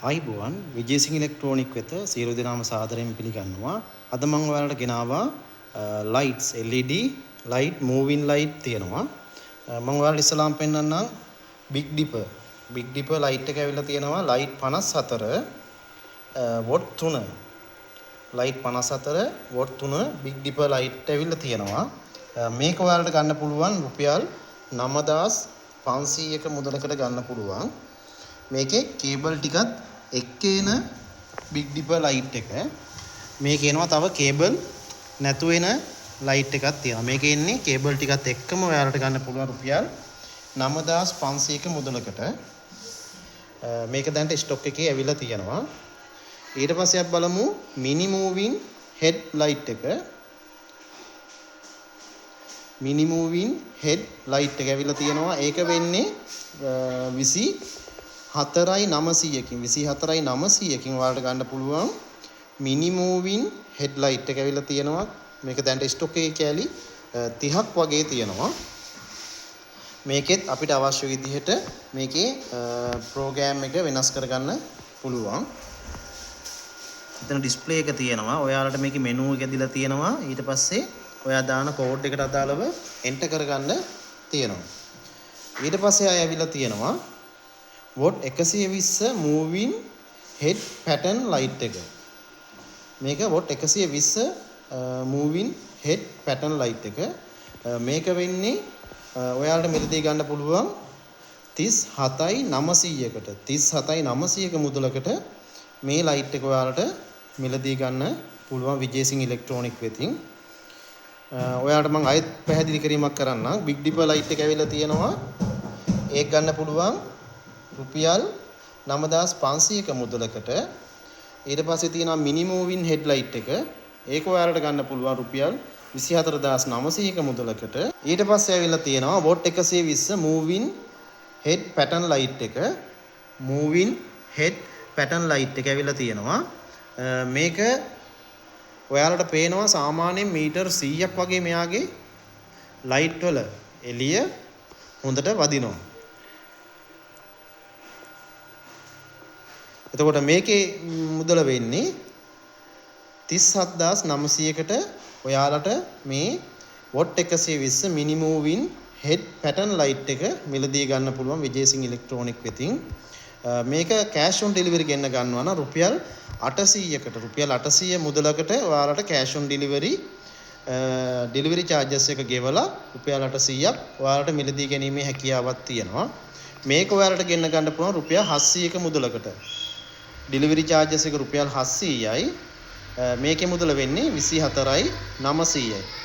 ආයිබෝවන් විජේසිංහ ඉලෙක්ට්‍රොනික වෙත සියලු දෙනාම සාදරයෙන් පිළිගන්නවා. අද මම ඔයාලට ගෙනාවා lights LED light moving light තියෙනවා. මම ඔයාලට ඉස්සලාම් පෙන්නන්නම් big dipper light එක ඇවිල්ලා තියෙනවා light 54 watt 3 light 54 watt 3 big dipper light ඇවිල්ලා තියෙනවා. මේක ඔයාලට ගන්න පුළුවන් රුපියල් 9500ක මුදලකට ගන්න පුළුවන්. මේකේ කේබල් ටිකත් එක්කේන big dipper light එක. මේකේ එනවා තව කේබල් නැතු වෙන light එකක් තියෙනවා. මේකේ ඉන්නේ කේබල් ටිකත් එක්කම ඔයාලට ගන්න පුළුවන් රුපියල් 9500ක මුදලකට. මේක දැන්ට ස්ටොක් එකේ ඇවිල්ලා තියෙනවා. ඊට පස්සේ අපි බලමු mini moving head light එක. mini moving head light එක ඇවිල්ලා තියෙනවා. ඒක වෙන්නේ 24900කින් ඔයාලට ගන්න පුළුවන් mini moving head light එක ඇවිල්ලා තියෙනවා. මේක දැන්ට ස්ටොක් එකේ කැලි 30ක් වගේ තියෙනවා. මේකෙත් අපිට අවශ්‍ය විදිහට මේකේ ප්‍රෝග්‍රෑම් එක වෙනස් කරගන්න පුළුවන්. එතන ඩිස්ප්ලේ එක තියෙනවා. ඔයාලට මේකේ මෙනු එක දීලා තියෙනවා. ඊට පස්සේ ඔයා දාන කෝඩ් එකට අදාළව එන්ටර් කරගන්න තියෙනවා. ඊට පස්සේ ආය ඇවිල්ලා තියෙනවා watt 120 moving head pattern light එක. මේක watt 120 moving head pattern light එක. මේක වෙන්නේ ඔයාලට මෙතනදී ගන්න පුළුවන් 37900කට 37900ක මුදලකට මේ ලයිට් එක ඔයාලට මිලදී ගන්න පුළුවන් විජේසිංහ ඉලෙක්ට්‍රොනික වෙතින්. ඔයාලට මම ආයෙත් පැහැදිලි කිරීමක් කරන්නම්. big dipper light එක ඇවිල්ලා තියෙනවා. ඒක ගන්න පුළුවන් රුපියල් 9500ක මුදලකට. ඊට පස්සේ තියෙනවා mini moving head light එක. ඒක ඔයාලට ගන්න පුළුවන් රුපියල් 24900ක මුදලකට. ඊට පස්සේ ඇවිල්ලා තියෙනවා watt 120 moving head pattern light එක. moving head pattern light එක ඇවිල්ලා තියෙනවා. මේක ඔයාලට පේනවා සාමාන්‍යයෙන් මීටර් 100ක් වගේ මෙයාගේ ලයිට් වල එළිය හොඳට වදිනවා. එතකොට මේකේ මුදල වෙන්නේ 37900කට ඔයාලට මේ watt 120 mini moving head pattern light එක මිලදී ගන්න පුළුවන් විජේසිංහ ඉලෙක්ට්‍රොනික වෙතින්. මේක cash on delivery ගෙන්න ගන්නවා නම් රුපියල් 800කට රුපියල් 800 මුදලකට ඔයාලට cash on delivery charges එක ගෙවලා රුපියල් 800ක් ඔයාලට මිලදී ගැනීමේ හැකියාවක් තියෙනවා. මේක ඔයාලට ගෙන්න ගන්න පුළුවන් රුපියල් 700ක මුදලකට. delivery charges එක රුපියල් 700යි. මේකේ මුදල වෙන්නේ 24900යි.